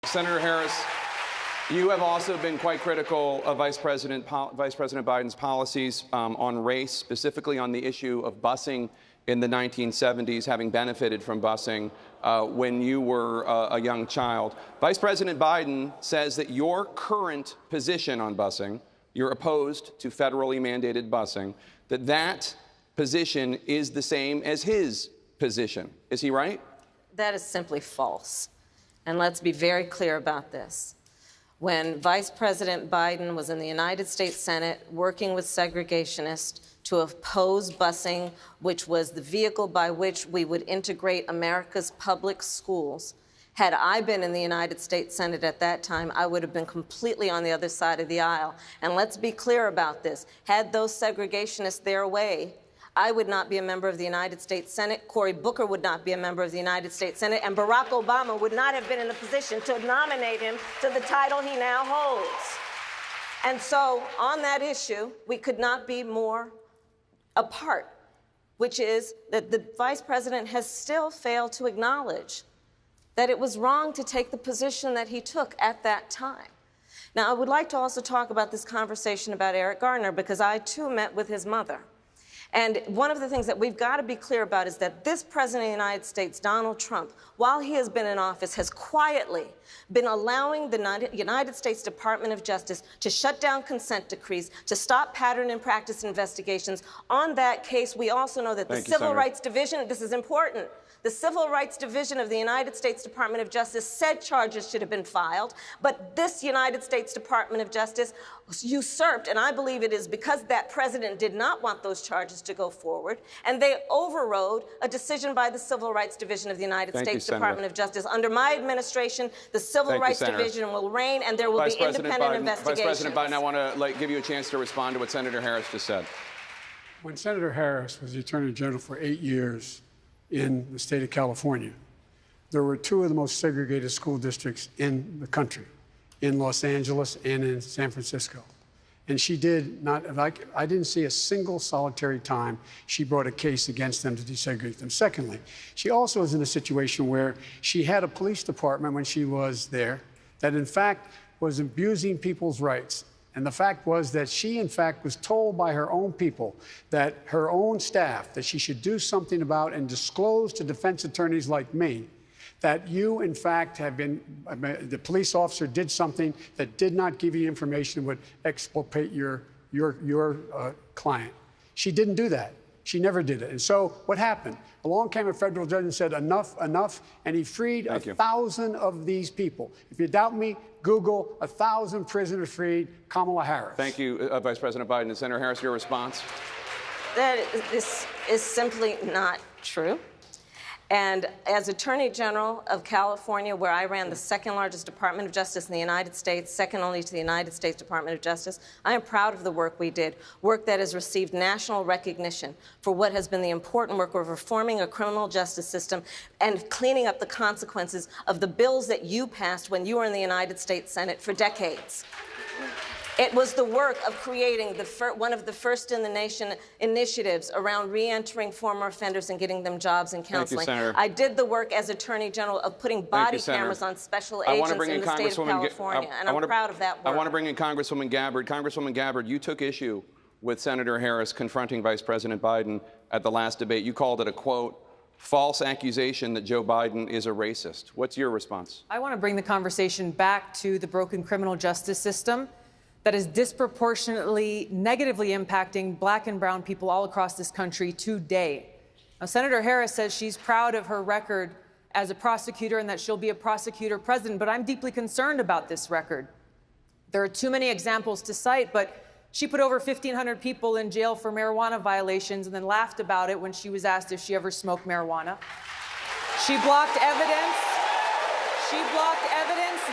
Senator Harris, you have also been quite critical of Vice President Biden's policies on race, specifically on the issue of busing in the 1970s, having benefited from busing when you were a young child. Vice President Biden says that your current position on busing, you're opposed to federally mandated busing, that position is the same as his position. Is he right? That is simply false. And let's be very clear about this. When Vice President Biden was in the United States Senate working with segregationists to oppose busing, which was the vehicle by which we would integrate America's public schools, had I been in the United States Senate at that time, I would have been completely on the other side of the aisle. And let's be clear about this. Had those segregationists their way, I would not be a member of the United States Senate, Cory Booker would not be a member of the United States Senate, and Barack Obama would not have been in a position to nominate him to the title he now holds. And so on that issue, we could not be more apart, which is that the Vice President has still failed to acknowledge that it was wrong to take the position that he took at that time. Now, I would like to also talk about this conversation about Eric Garner, because I, too, met with his mother. And one of the things that we've got to be clear about is that this President of the United States, Donald Trump, while he has been in office, has quietly been allowing the United States Department of Justice to shut down consent decrees, to stop pattern and practice investigations. On that case, we also know that the Civil Rights Division, this is important, the Civil Rights Division of the United States Department of Justice said charges should have been filed, but this United States Department of Justice usurped, and I believe it is because that president did not want those charges to go forward, and they overrode a decision by the Civil Rights Division of the United States Department of Justice. Under my administration, the Civil Rights Division will reign, and there will be independent investigations. Vice President Biden, I want to give you a chance to respond to what Senator Harris just said. When Senator Harris was the Attorney General for 8 years in the state of California, there were two of the most segregated school districts in the country, in Los Angeles and in San Francisco. And she did not, I didn't see a single solitary time she brought a case against them to desegregate them. Secondly, she also is in a situation where she had a police department when she was there that, in fact, was abusing people's rights. And the fact was that she, in fact, was told by her own people, that her own staff, that she should do something about and disclose to defense attorneys like me that you, in fact, have been, the police officer did something that did not give you information that would exculpate your client. She didn't do that. She never did it. And so what happened? Along came a federal judge and said, enough, enough, and he freed 1,000 of these people. If you doubt me, Google 1,000 prisoners freed, Kamala Harris. Thank you, Vice President Biden. And Senator Harris, your response? That is simply not true. And as Attorney General of California, where I ran the second largest Department of Justice in the United States, second only to the United States Department of Justice, I am proud of the work we did, work that has received national recognition for what has been the important work of reforming a criminal justice system and cleaning up the consequences of the bills that you passed when you were in the United States Senate for decades. It was the work of creating one of the first in the nation initiatives around re-entering former offenders and getting them jobs and counseling. Thank you, Senator. I did the work as Attorney General of putting body cameras on special agents in the state of California, and I'm proud of that work. I want to bring in Congresswoman Gabbard. Congresswoman Gabbard, you took issue with Senator Harris confronting Vice President Biden at the last debate. You called it a, quote, false accusation that Joe Biden is a racist. What's your response? I want to bring the conversation back to the broken criminal justice system that is disproportionately negatively impacting black and brown people all across this country today. Now, Senator Harris says she's proud of her record as a prosecutor and that she'll be a prosecutor president, but I'm deeply concerned about this record. There are too many examples to cite, but she put over 1,500 people in jail for marijuana violations and then laughed about it when she was asked if she ever smoked marijuana. She blocked evidence.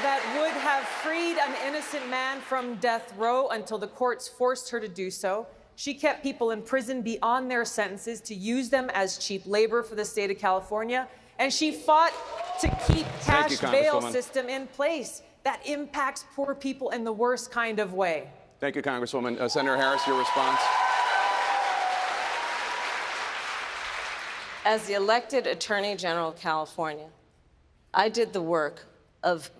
That would have freed an innocent man from death row until the courts forced her to do so. She kept people in prison beyond their sentences to use them as cheap labor for the state of California. And she fought to keep cash bail system in place that impacts poor people in the worst kind of way. Thank you, Congresswoman. Senator Harris, your response? As the elected Attorney General of California, I did the work of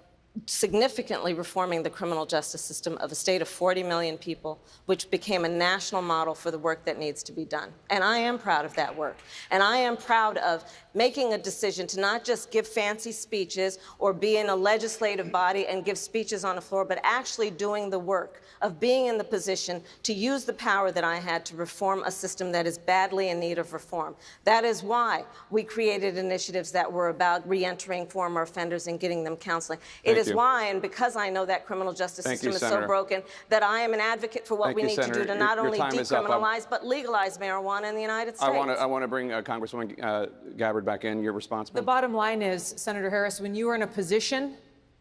significantly reforming the criminal justice system of a state of 40 million people, which became a national model for the work that needs to be done. And I am proud of that work. And I am proud of making a decision to not just give fancy speeches or be in a legislative body and give speeches on the floor, but actually doing the work of being in the position to use the power that I had to reform a system that is badly in need of reform. That is why we created initiatives that were about reentering former offenders and getting them counseling. It is why, and because I know that criminal justice system is so broken, that I am an advocate for what we need to do to not only decriminalize, but legalize marijuana in the United States. I want to bring Congresswoman Gabbard back in. Your response, ma'am? The bottom line is, Senator Harris, when you are in a position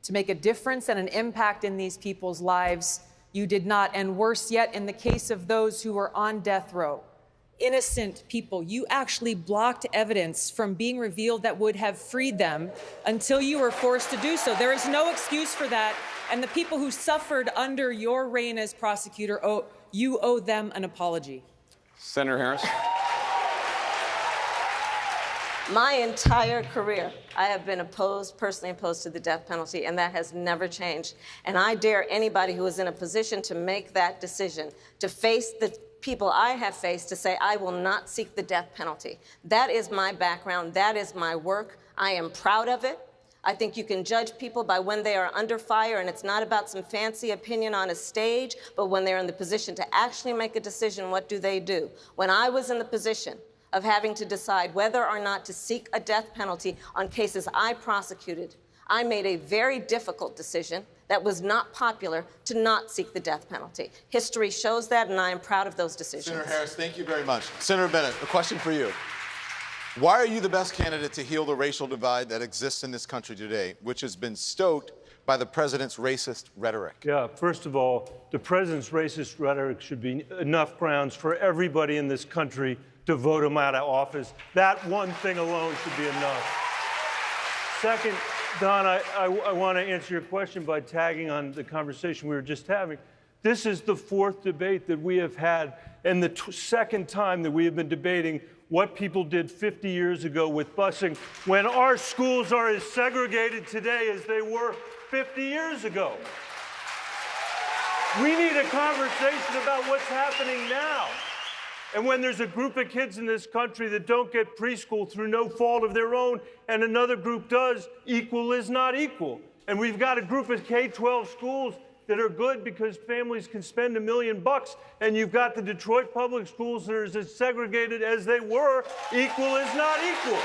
to make a difference and an impact in these people's lives, you did not. And worse yet, in the case of those who were on death row, innocent people, you actually blocked evidence from being revealed that would have freed them until you were forced to do so. There is no excuse for that. And the people who suffered under your reign as prosecutor, you owe them an apology. Senator Harris. My entire career, I have been personally opposed to the death penalty, and that has never changed. And I dare anybody who is in a position to make that decision, to face the people I have faced, to say, I will not seek the death penalty. That is my background. That is my work. I am proud of it. I think you can judge people by when they are under fire, and it's not about some fancy opinion on a stage, but when they're in the position to actually make a decision, what do they do? When I was in the position of having to decide whether or not to seek a death penalty on cases I prosecuted, I made a very difficult decision that was not popular to not seek the death penalty. History shows that, and I am proud of those decisions. Senator Harris, thank you very much. Senator Bennett, a question for you. Why are you the best candidate to heal the racial divide that exists in this country today, which has been stoked by the president's racist rhetoric? Yeah, first of all, the president's racist rhetoric should be enough grounds for everybody in this country to vote him out of office. That one thing alone should be enough. Second, Don, I want to answer your question by tagging on the conversation we were just having. This is the fourth debate that we have had, and the second time that we have been debating what people did 50 years ago with busing, when our schools are as segregated today as they were 50 years ago. We need a conversation about what's happening now. And when there's a group of kids in this country that don't get preschool through no fault of their own, and another group does, equal is not equal. And we've got a group of K-12 schools that are good because families can spend $1 million, and you've got the Detroit public schools that are as segregated as they were. Equal is not equal.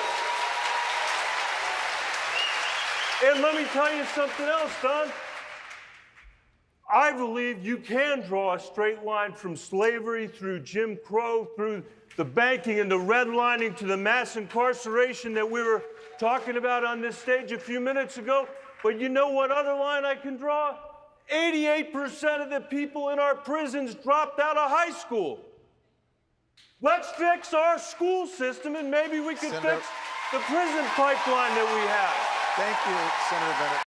And let me tell you something else, Don. I believe you can draw a straight line from slavery through Jim Crow, through the banking and the redlining to the mass incarceration that we were talking about on this stage a few minutes ago. But you know what other line I can draw? 88% of the people in our prisons dropped out of high school. Let's fix our school system, and maybe we can fix the prison pipeline that we have. Thank you, Senator Bennett.